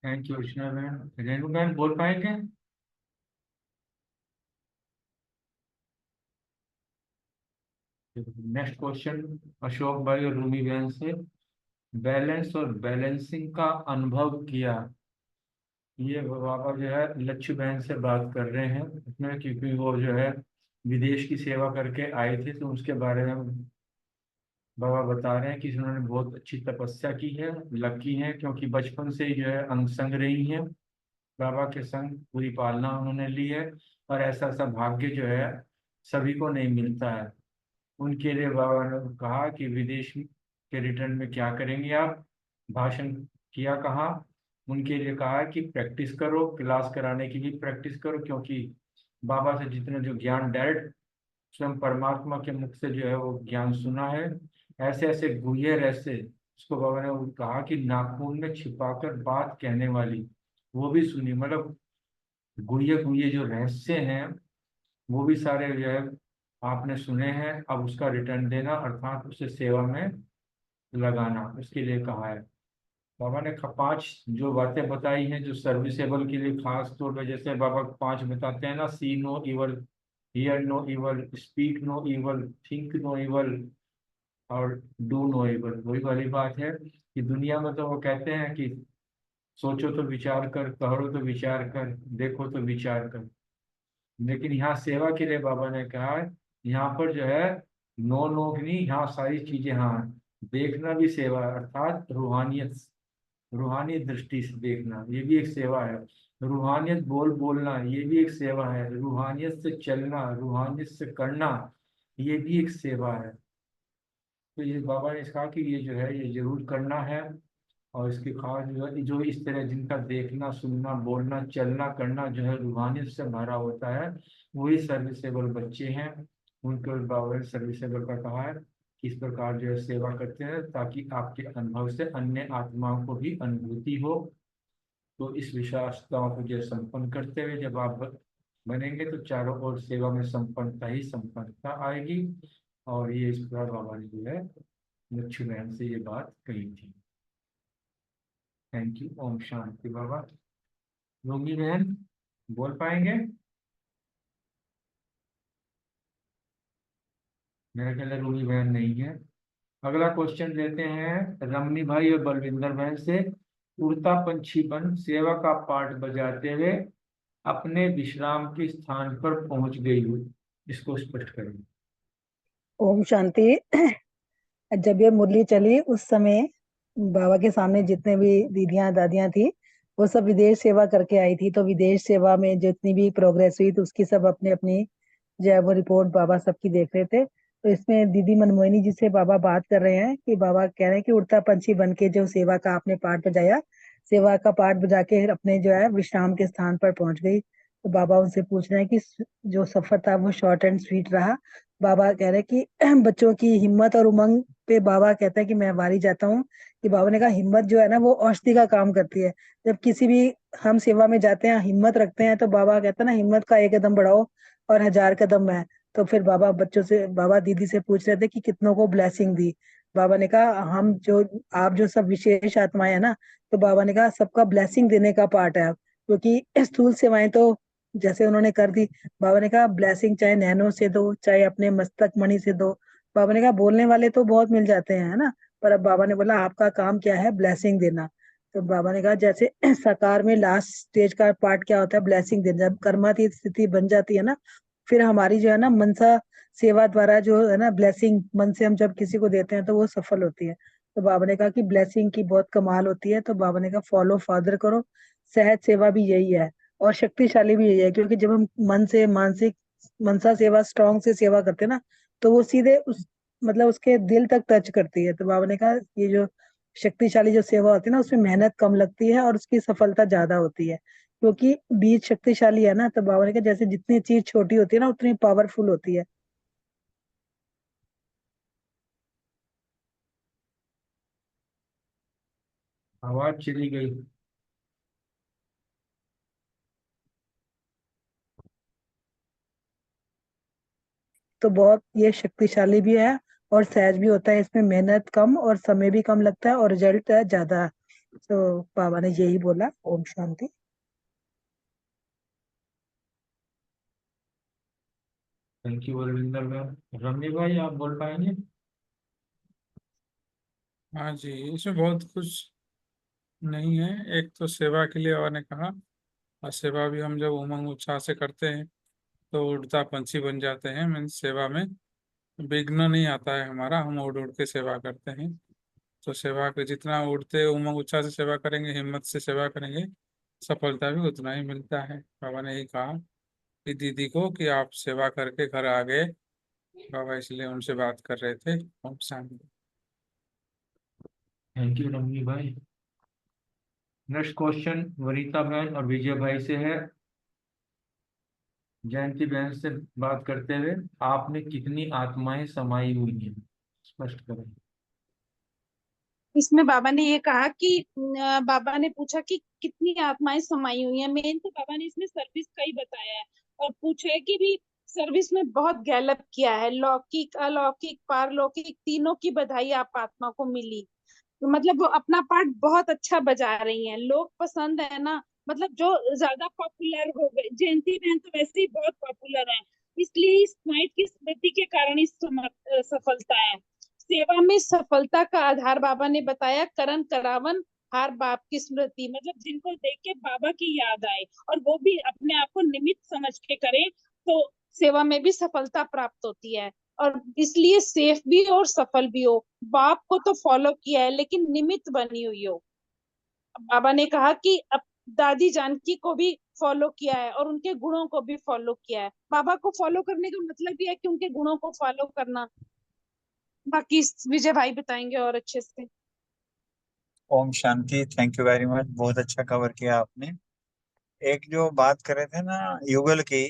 Thank you Rachna बहन। रेणु बहन बोल पाएंगे? नेक्स्ट क्वेश्चन अशोक भाई और रूमी बहन से, बैलेंस और बैलेंसिंग का अनुभव किया। ये बाबा जो है लक्ष्य बहन से बात कर रहे हैं उसमें, क्योंकि वो जो है विदेश की सेवा करके आए थे तो उसके बारे में बाबा बता रहे हैं कि उन्होंने बहुत अच्छी तपस्या की है, लकी है, क्योंकि बचपन से ही जो है अंग संग रही हैं बाबा के संग, पूरी पालना उन्होंने ली है। और ऐसा ऐसा भाग्य जो है सभी को नहीं मिलता है। उनके लिए बाबा ने कहा कि विदेश के रिटर्न में क्या करेंगे आप, भाषण किया कहाँ, उनके लिए कहा कि प्रैक्टिस करो, क्लास कराने की भी प्रैक्टिस करो, क्योंकि बाबा से जितना जो ज्ञान डायरेक्ट स्वयं परमात्मा के मुख से जो है वो ज्ञान सुना है, ऐसे ऐसे गुह्य रहस्य उसको बाबा ने वो कहा कि नाखून में छिपाकर बात कहने वाली वो भी सुनी। मतलब गुह्य गुह्य जो रहस्य हैं वो भी सारे जो है आपने सुने हैं, अब उसका रिटर्न देना अर्थात उसे सेवा में लगाना, उसके लिए कहा है। बाबा ने पांच जो बातें बताई हैं जो सर्विसेबल के लिए, खास तौर पे जैसे बाबा पांच बताते हैं ना, see no evil, hear no evil, speak no evil, think no evil और डू नो इवल। वही वाली बात है कि दुनिया में तो वो कहते हैं कि सोचो तो विचार कर, करो तो विचार कर, देखो तो विचार कर, लेकिन यहाँ सेवा के लिए बाबा ने कहा है, यहाँ पर जो है नो नो नहीं, यहाँ सारी चीजें हाँ, देखना भी सेवा है, अर्थात रूहानियत, रूहानी दृष्टि से देखना ये भी एक सेवा है। रूहानियत बोलना ये भी एक सेवा है। रूहानियत से चलना, रूहानियत से करना ये भी एक सेवा है। तो ये बाबा ने कहा कि ये जो है ये जरूर करना है। और इसके खास जो इस तरह जिनका देखना, सुनना, बोलना, चलना, करना जो है रूहानियत से भरा होता है, वही सर्विसेबल बच्चे हैं। उनको बाबा ने सर्विसेबल का कहा है कि इस प्रकार जो है सेवा करते हैं ताकि आपके अनुभव से अन्य आत्माओं को भी अनुभूति हो। तो इस विश्वासताओं को जो संपन्न करते हुए जब आप बनेंगे तो चारों ओर सेवा में संपन्नता ही संपन्नता आएगी। और ये इस प्रकार बाबा ने जो है लक्ष्मी बहन से ये बात कही थी। Thank you. ओम शांति बाबा। रोगी बहन बोल पाएंगे? मेरा ख्याल है रोगी बहन नहीं है। अगला क्वेश्चन लेते हैं रमनी भाई और बलविंदर बहन से। उड़ता पंछी बन सेवा का पाठ बजाते हुए अपने विश्राम के स्थान पर पहुंच गई हूँ, इसको स्पष्ट करें। ओम शांति। जब ये मुरली चली उस समय बाबा के सामने जितने भी दीदियां दादियां थी वो सब विदेश सेवा करके आई थी। तो विदेश सेवा में जितनी भी प्रोग्रेस हुई तो उसकी सब अपने अपनी जो है वो रिपोर्ट बाबा सबकी देख रहे थे। तो इसमें दीदी मनमोहिनी जी से बाबा बात कर रहे हैं कि बाबा कह रहे हैं कि उड़ता पंछी बन के जो सेवा का आपने पाठ बजाया, सेवा का पाठ बजा के अपने जो है विश्राम के स्थान पर पहुंच गई। तो बाबा उनसे पूछ रहे हैं कि जो सफर था वो शॉर्ट एंड स्वीट रहा। बाबा कह रहे हैं कि बच्चों की हिम्मत और उमंग पे बाबा कहते हैं कि मैं वारी जाता हूँ कि बाबा ने कहा हिम्मत जो है ना वो औषधि का काम करती है। जब किसी भी हम सेवा में जाते हैं हिम्मत रखते हैं तो बाबा कहते हैं ना हिम्मत का एक कदम बढ़ाओ और 1000 कदम है। तो फिर बाबा बच्चों से, बाबा दीदी से पूछ रहे थे कि कितनों को ब्लेसिंग दी। बाबा ने कहा हम जो, आप जो सब विशेष आत्माएं है ना, तो बाबा ने कहा सबका ब्लेसिंग देने का पार्ट है। क्योंकि स्थूल सेवाएं तो जैसे उन्होंने कर दी, बाबा ने कहा ब्लेसिंग चाहे नैनो से दो चाहे अपने मस्तक मणि से दो। बाबा ने कहा बोलने वाले तो बहुत मिल जाते हैं है ना, पर अब बाबा ने बोला आपका काम क्या है, ब्लेसिंग देना। तो बाबा ने कहा जैसे साकार में लास्ट स्टेज का पार्ट क्या होता है, ब्लेसिंग देना। जब कर्मातीत स्थिति बन जाती है ना, फिर हमारी जो है ना मनसा सेवा द्वारा जो है ना ब्लेसिंग मन से हम जब किसी को देते हैं तो वो सफल होती है। तो बाबा ने कहा कि ब्लेसिंग की बहुत कमाल होती है। तो बाबा ने कहा फॉलो फादर करो। सहज सेवा भी यही है और शक्तिशाली भी यही है, क्योंकि जब हम मन से मानसिक मनसा सेवा स्ट्रांग से सेवा करते हैं ना तो वो सीधे उस मतलब उसके दिल तक टच करती है। तो बाबा ने कहा ये जो शक्तिशाली जो सेवा होती है ना उसमें मेहनत कम लगती है और उसकी सफलता ज्यादा होती है, क्योंकि बीज शक्तिशाली है ना। तो बाबा ने कहा जैसे जितनी चीज छोटी होती है ना उतनी पावरफुल होती है। आवाज चली गई। तो बहुत ये शक्तिशाली भी है और सहज भी होता है, इसमें मेहनत कम और समय भी कम लगता है और रिजल्ट है ज्यादा। तो बाबा ने यही बोला। ओम शांति। Thank you Balwinder ma'am. Ramani भाई आप बोल पाएंगे? हाँ जी, इसमें बहुत कुछ नहीं है। एक तो सेवा के लिए बाबा ने कहा, और सेवा भी हम जब उमंग उत्साह से करते हैं तो उड़ता पंछी बन जाते हैं। मीन्स सेवा में विघ्न नहीं आता है हमारा, हम उड़ उड़ के सेवा करते हैं। तो सेवा के जितना उड़ते उमंग उत्साह से सेवा करेंगे, हिम्मत से सेवा करेंगे, सफलता भी उतना ही मिलता है। बाबा ने यही कहा दीदी को कि आप सेवा करके घर आ गए बाबा, इसलिए उनसे बात कर रहे थे। ओम शांति। थैंक यू रमनी भाई। नेक्स्ट क्वेश्चन वरीता बहन और विजय भाई से है। जयंती बहन से बात करते हुए, आप में कितनी आत्माएं समाई हुई हैं, स्पष्ट करें। इसमें बाबा ने ये कहा कि बाबा ने पूछा कि कितनी आत्माएं समाई हुई हैं। मेन तो बाबा ने इसमें सर्विस का ही बताया है, और पूछा है कि भी सर्विस में बहुत गैलप किया है, लौकिक अलौकिक पारलौकिक तीनों की बधाई आप आत्मा को मिली। तो मतलब वो अपना पार्ट बहुत अच्छा बजा रही हैं, लोग पसंद है ना, मतलब जो ज्यादा पॉपुलर हो गए। जयंती बहन तो वैसे ही बहुत पॉपुलर है, इसलिए इस नाइट की स्मृति के कारण इस सफलता है। सेवा में सफलता का आधार बाबा ने बताया करण करावन हार बाप की स्मृति, मतलब जिनको देख के बाबा की याद आए और वो भी अपने आप को निमित्त समझ के करें, तो सेवा में भी सफलता प्राप्त होती है। और इसलिए सेफ भी हो और सफल भी हो। बाप को तो फॉलो किया है लेकिन निमित्त बनी हुई हो। बाबा ने कहा कि अब दादी जानकी को भी फॉलो किया है और उनके गुणों को भी फॉलो किया है। बाबा को फॉलो करने का मतलब ही है कि उनके गुणों को फॉलो करना। बाकी विजय भाई बताएंगे और अच्छे से। ओम शांति। थैंक यू वेरी मच, बहुत अच्छा कवर किया आपने। एक जो बात कर रहे थे ना युगल की,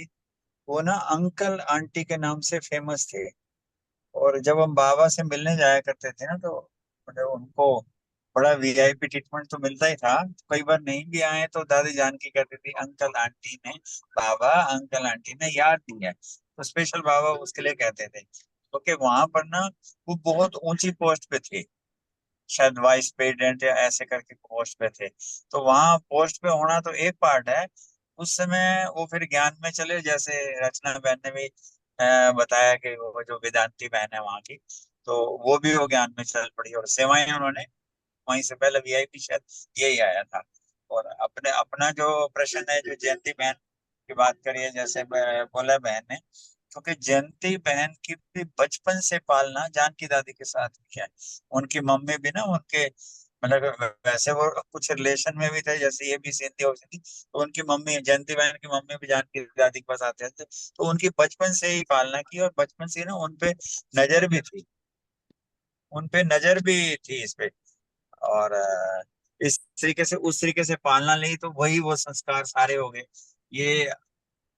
वो ना अंकल आंटी के नाम से फेमस थे। और जब हम बाबा से मिलने जाया करते थे ना, तो मतलब उनको बड़ा वीआईपी ट्रीटमेंट तो मिलता ही था। कई बार नहीं भी आए तो दादी जानकी कहती थी अंकल आंटी ने, बाबा अंकल आंटी ने याद दिया है, तो स्पेशल बाबा उसके लिए कहते थे। क्योंकि वहां पर ना वो बहुत ऊंची पोस्ट पे थे, शायद वाइस प्रेसिडेंट या ऐसे करके पोस्ट पे थे। तो वहां पोस्ट पे होना तो एक पार्ट है, उस समय वो फिर ज्ञान में चले, जैसे रचना बहन ने भी बताया कि वो जो वेदांती बहन है वहां की, तो वो भी वो ज्ञान में चल पड़ी और सेवाएं उन्होंने वहीं से पहले वीआईपी शायद यही आया था। और अपने अपना जो प्रश्न है, जो जयंती बहन की बात करिए, जैसे बोला बहन ने, क्योंकि जयंती बहन की भी बचपन से पालना जानकी दादी के साथ हुई है। उनकी मम्मी भी ना उनके मतलब वैसे वो कुछ रिलेशन में भी थे, जैसे ये भी सिंधी और सिंधी, तो उनकी मम्मी जयंती बहन की मम्मी भी जानकी दादी के पास आते थे। तो उनकी बचपन से ही पालना की और बचपन से ना उनपे नजर भी थी, उनपे नजर भी थी इस पे। और इस तरीके से उस तरीके से पालना ली, तो वही वो संस्कार सारे हो गए। ये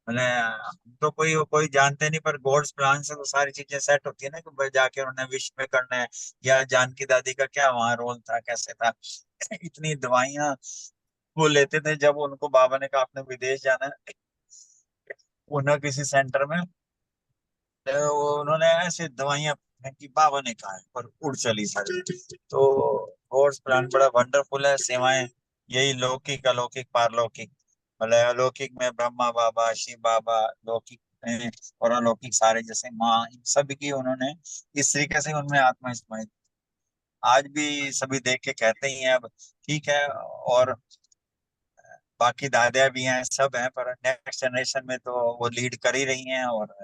मतलब हम तो कोई कोई जानते नहीं, पर गॉड्स प्लान से तो सारी चीजें सेट होती है ना, कि भाई जाके उन्होंने विश में करना है, या जानकी दादी का क्या वहां रोल था, कैसे था। इतनी दवाइयां वो लेते थे, जब उनको बाबा ने कहा आपने विदेश जाना है, उन्हें किसी सेंटर में, तो उन्होंने ऐसे दवाइयां फेंकी, बाबा ने कहा है, पर उड़ चली सारी। तो गॉड्स प्लान बड़ा वंडरफुल है। सेवाएं यही लौकिक अलौकिक पारलौकिक, मतलब अलौकिक में ब्रह्मा बाबा शिव बाबा, लौकिक में और अलौकिक सारे जैसे माँ, इन सब की उन्होंने इस तरीके से उनमें आत्मा समाई। आज भी सभी देख के कहते ही हैं, अब ठीक है। और बाकी दादियां भी हैं, सब हैं, पर नेक्स्ट जनरेशन में तो वो लीड कर ही रही हैं। और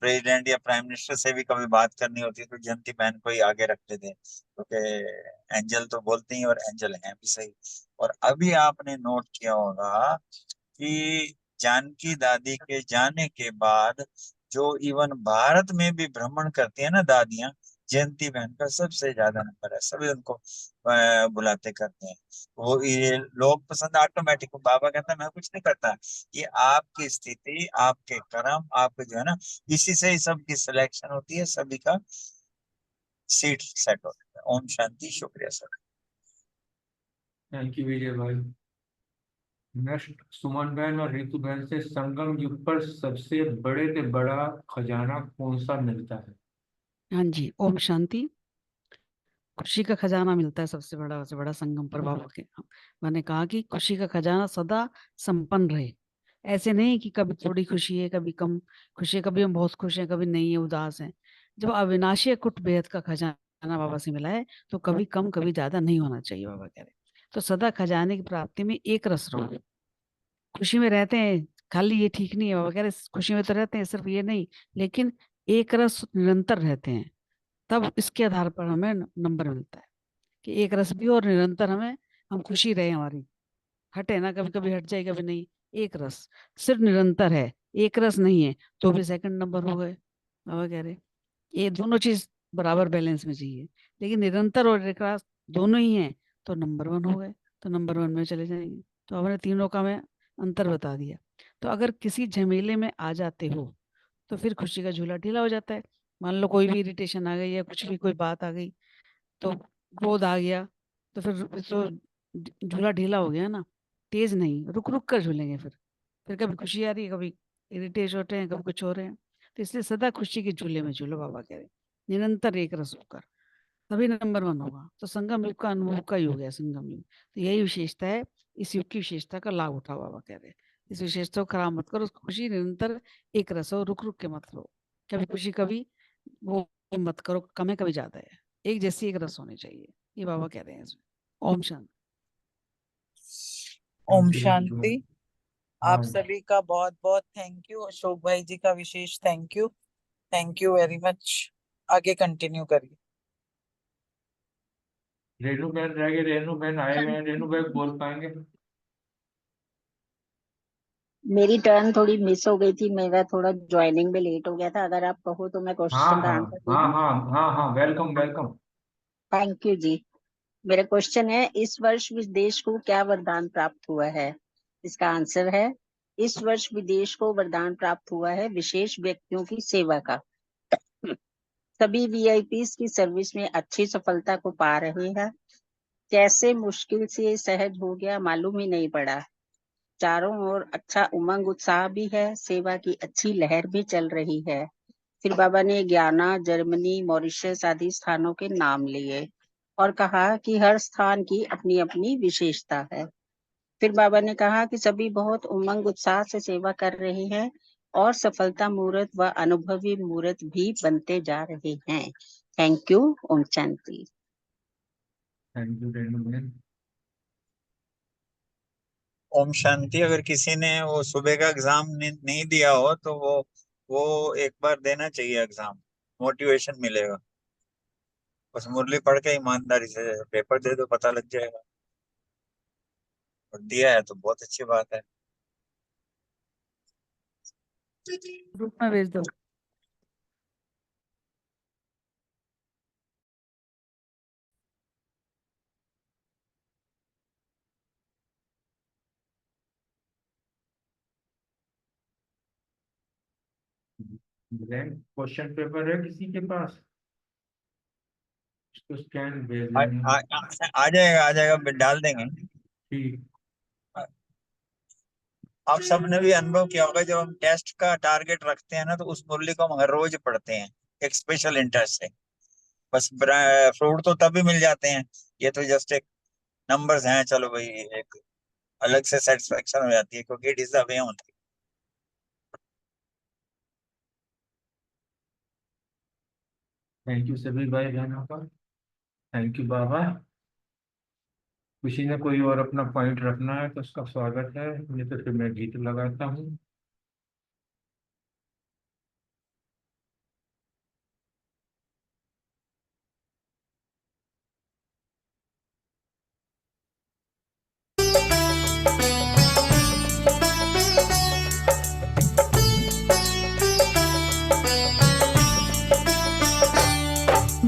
प्रेसिडेंट या प्राइम मिनिस्टर से भी कभी बात करनी होती है तो जयंती बहन को ही आगे रखते थे, क्योंकि एंजल तो बोलते ही और एंजल हैं भी सही। और अभी आपने नोट किया होगा कि जानकी दादी के जाने के बाद जो इवन भारत में भी भ्रमण करती है ना दादियां, जयंती बहन का सबसे ज्यादा नंबर है। सभी उनको बुलाते करते हैं। वो ये लोग पसंद ऑटोमेटिक, बाबा कहता है मैं कुछ नहीं करता, ये आपकी स्थिति आपके कर्म आपके जो है ना, इसी से ही सबकी सिलेक्शन होती है, सभी का सीट सेट होता है। ओम शांति। शुक्रिया सर। थैंक यू विजय भाई। नेक्स्ट सुमन बहन और रितु बहन से, संगम युग पर सबसे बड़े से बड़ा खजाना कौन सा मिलता है। हाँ जी, ओम शांति। खुशी का खजाना मिलता है सबसे बड़ा संगम पर बाबा के। मैंने कहा कि खुशी का खजाना सदा संपन्न रहे। ऐसे नहीं कि कभी थोड़ी खुशी है, कभी कम खुशी है, कभी हम बहुत खुश हैं, कभी नहीं है, उदास हैं। जब अविनाशी अकुट बेहद का खजाना बाबा से मिला है, तो कभी कम कभी ज्यादा नहीं होना चाहिए, बाबा कह रहे। तो सदा खजाने की प्राप्ति में एक रस रहो। खुशी में रहते हैं, खाली ये ठीक नहीं है, बाबा कह रहे खुशी में तो रहते हैं, सिर्फ ये नहीं, लेकिन एक रस निरंतर रहते हैं। तब इसके आधार पर हमें नंबर मिलता है कि एक रस भी और निरंतर हम खुशी रहे, हमारी हटे ना, कभी कभी हट जाए कभी नहीं। एक रस सिर्फ निरंतर है, एक रस नहीं है तो भी सेकंड नंबर हो गए। बाबा कह रहे ये दोनों चीज बराबर बैलेंस में चाहिए, लेकिन निरंतर और एक रस दोनों ही हैं तो नंबर 1 हो गए, तो नंबर 1 में चले जाएंगे। तो हमने तीनों का मैं अंतर बता दिया। तो अगर किसी झमेले में आ जाते हो तो फिर खुशी का झूला ढीला हो जाता है। मान लो कोई भी इरिटेशन आ गई या कुछ भी कोई बात आ गई तो क्रोध आ गया, तो फिर तो झूला ढीला हो गया ना, तेज नहीं, रुक रुक कर झूलेंगे। फिर कभी खुशी आ रही है, कभी इरिटेट होते हैं, कभी कुछ हो रहे हैं। तो इसलिए सदा खुशी के झूले में झूलो, बाबा कह रहे हैं, निरंतर एक रस होकर तभी नंबर 1 होगा। तो संगम युग का अनुभव का युग है संगम युग। तो यही विशेषता है, इस युग की विशेषता का लाभ उठाओ, बाबा कह रहे हैं। इस विशेषता को खराब मत करो, खुशी निरंतर एक रस हो, रुक रुक के मत लो। कभी खुशी कभी वो मत करो, कम है कभी ज्यादा है, एक जैसी एक रस होनी चाहिए, ये बाबा कह रहे हैं इसमें। ओम शांति। ओम Thank you, शांति। आप हाँ, सभी का बहुत बहुत थैंक यू। अशोक भाई जी का विशेष थैंक यू वेरी मच। आगे कंटिन्यू करिए। रेनू बहन रह गए, रेनू बहन आए हुए हैं, रेनू बहन बोल पाएंगे? मेरी टर्न थोड़ी मिस हो गई थी, मेरा थोड़ा ज्वाइनिंग में लेट हो गया था। अगर आप कहो तो मैं हाँ क्वेश्चन का हाँ आंसर दे हाँ दूं। हाँ हाँ हाँ, वेलकम वेलकम। थैंक यू जी। मेरा क्वेश्चन है, इस वर्ष विदेश को क्या वरदान प्राप्त हुआ है? इसका आंसर है, इस वर्ष विदेश को वरदान प्राप्त हुआ है विशेष व्यक्तियों की सेवा का। सभी वीआईपी की सर्विस में अच्छी सफलता को पा रहे हैं। कैसे मुश्किल से सहज हो गया मालूम ही नहीं पड़ा। चारों ओर अच्छा उमंग उत्साह भी है, सेवा की अच्छी लहर भी चल रही है। फिर बाबा ने ज्ञाना, जर्मनी, मॉरिशस आदि स्थानों के नाम लिए और कहा कि हर स्थान की अपनी अपनी विशेषता है। फिर बाबा ने कहा कि सभी बहुत उमंग उत्साह से सेवा कर रहे हैं और सफलता मूर्त व अनुभवी मूर्त भी बनते जा रहे हैं। Thank you. ओम शांति। थैंक यू रेनू बहन। ओम शांति। अगर किसी ने वो सुबह का एग्जाम नहीं दिया हो तो वो एक बार देना चाहिए एग्जाम, मोटिवेशन मिलेगा। बस मुरली पढ़ के ईमानदारी से पेपर दे दो, पता लग जाएगा। और दिया है तो बहुत अच्छी बात है। ग्रुप में भेज दो। ब्लैंक क्वेश्चन पेपर है किसी के पास? उसको स्कैन भेज आ, देंगे। आ, आ जाएगा, आ जाएगा, डाल देंगे। ठीक। आप सबने भी अनुभव किया होगा, जब हम टेस्ट का टारगेट रखते हैं ना तो उस मुरली को हम हर रोज पढ़ते हैं एक स्पेशल इंटरेस्ट से। बस फ्रूट तो तभी मिल जाते हैं, ये तो जस्ट एक नंबर्स हैं। चलो भाई, एक अलग से सेटिस्फेक्शन हो जाती है क्योंकि it is the way only. Thank you सभी भाई बहनों का। थैंक यू बाबा। किसी ने कोई और अपना पॉइंट रखना है तो उसका स्वागत है, नहीं तो फिर मैं गीत लगाता हूँ।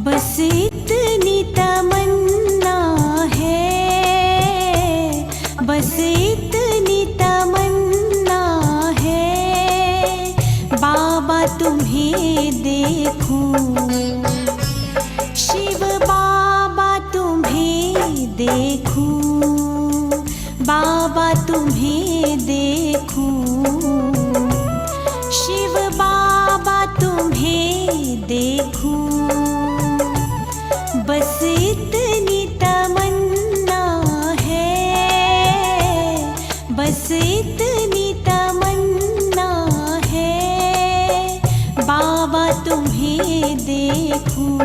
बस इतनी तमन्ना है, बस इतनी तमन्ना है, बाबा तुम्हें देखूं, शिव बाबा तुम्हें देखूं, बाबा तुम्हें देखूं, शिव बाबा तुम्हें देखूं। बस इतनी तमन्ना है, बस इतनी तमन्ना है, बाबा तुम्हें देखूं,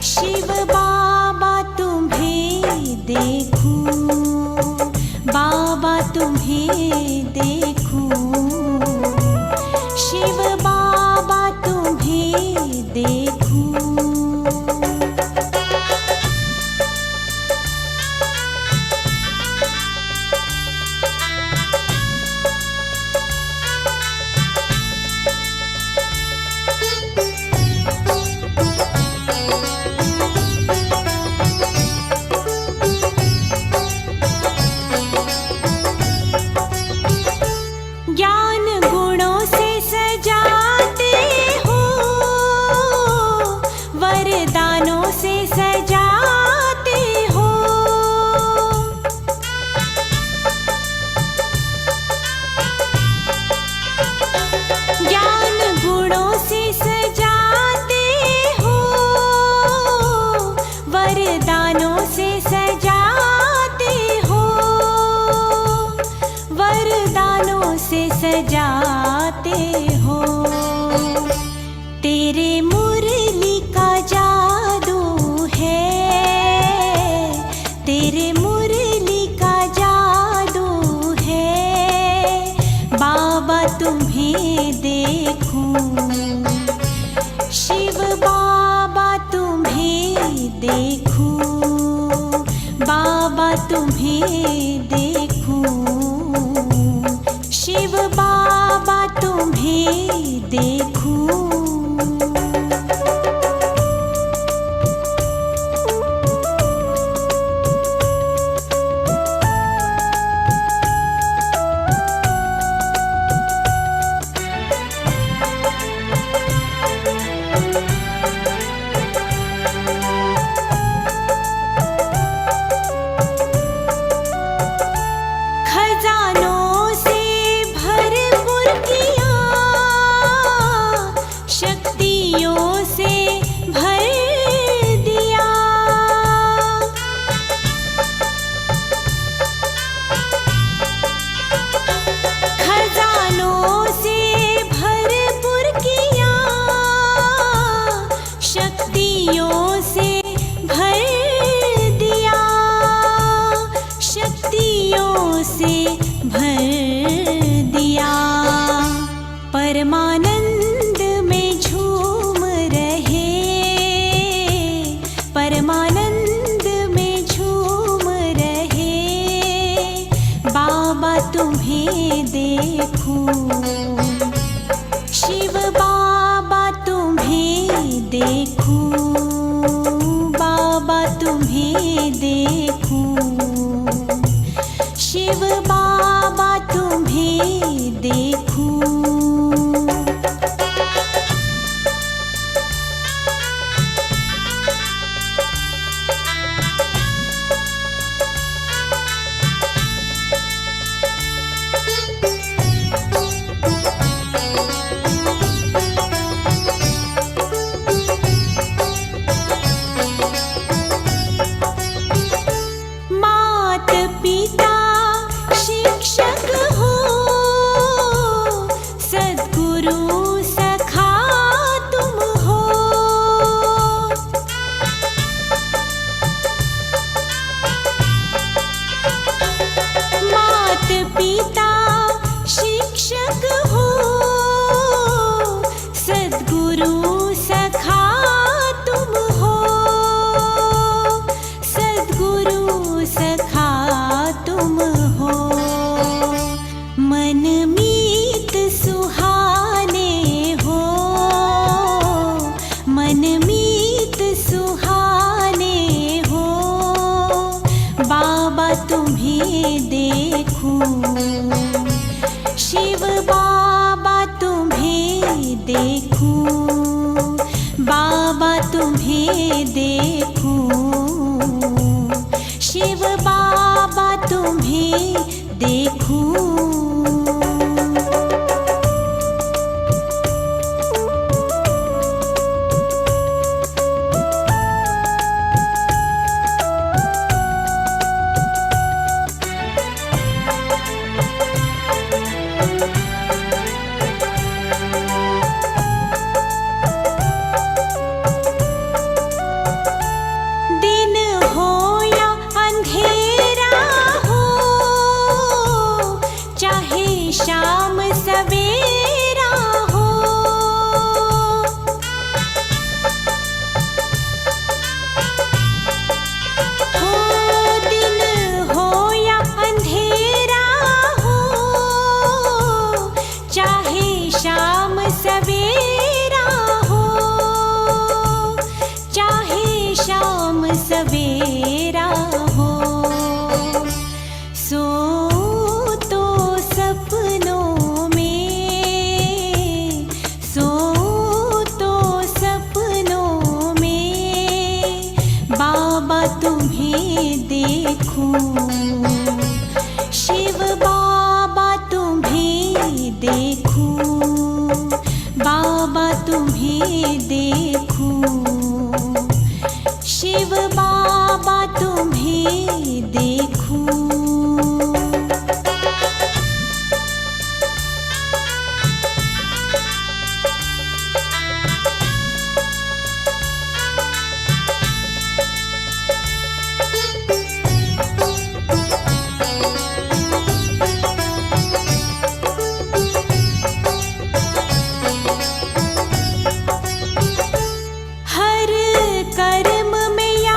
शिव बाबा तुम्हें देखूं, बाबा तुम्हें देखूं, शिव बाबा तुम्हें देखूं। देखूं, बाबा तुम्हें देखूं, शिव बाबा तुम्हें देखूं। खजानों से भरपूर किया, शक्तियों से भर दिया, खजानों से भरपूर किया, शक्तियों से भर दिया, शक्तियों से भर दिया। परमानंद में झूम रहे, परमानंद में झूम रहे, बाबा तुम्हें देखूं, शिव बाबा तुम्हें देखूं, बाबा तुम्हें देखूं, शिव बाबा तुम्हें देखूं। मात पिता शिक्षक हो, सद्गुरु सखा तुम हो, मात पिता शिक्षक हो, सद्गुरु सखा तुम हो, सद्गुरु सखा तुम हो। मन मीत सुहाने हो, मन मीत सुहाने हो, बाबा तुम्हें देखूं, शिव बाबा तुम्हें देखूं, बाबा तुम्हें देखूं, शिव बाबा तुम्हें देखूं। दिन हो या अंधेरा हो, चाहे शाम सवेरा हो, दिन हो या अंधेरा हो, चाहे शाम सवेरा हो, चाहे शाम सवेरा हो, सो तो सपनों में, सो तो सपनों में, बाबा तुम्हें देखूं, शिव बाबा तुम्हें देखूं, बाबा तुम्हें देखूं, शिव बाबा तुम्हें देखूं। हर कर्म में या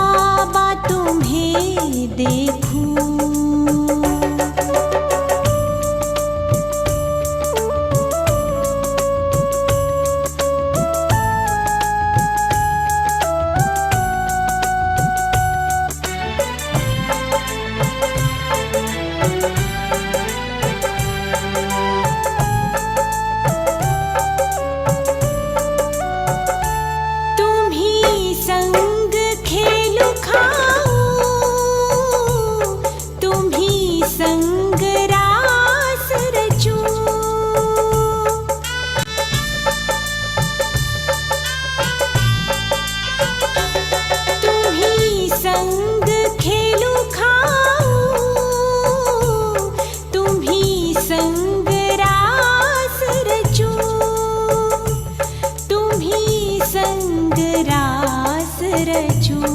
बाबा तुम्हें देखूं। तुम्ही संग खेलू खाऊं, तुम्ही संग रास रचूं। तुम्ही संग खेलू खाऊं, तुम्ही संग रास रचूं। तुम्ही संग रास रचूं।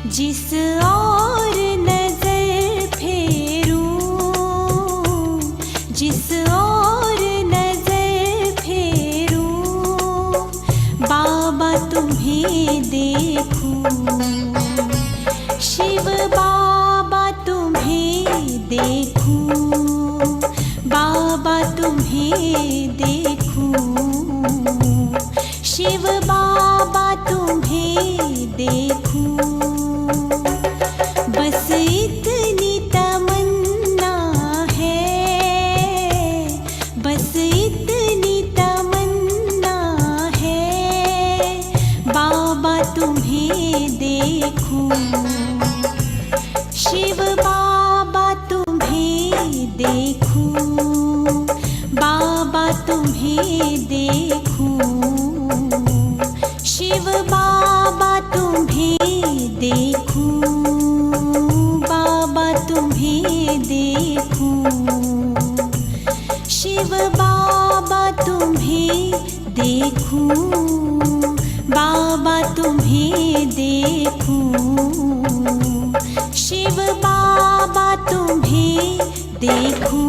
जिस और नजर फेरूं, जिस और नजर फेरूं, बाबा तुम्हें देखूं। शिव बाबा तुम्हें देखूं, बाबा तुम्हें देखूं। शिव बाबा तुम्हें देखूं। बस इतनी तमन्ना है, बस इतनी तमन्ना है, बाबा तुम्हें देखूं। शिव बाबा तुम्हें देखूं, बाबा तुम्हें देखूं। शिव बाबा तुम्हें देखूं, बाबा तुम्हें देखूं। शिव बाबा तुम्हें देखूं, बाबा तुम्हें देखूं। शिव बाबा तुम्हें देखूं।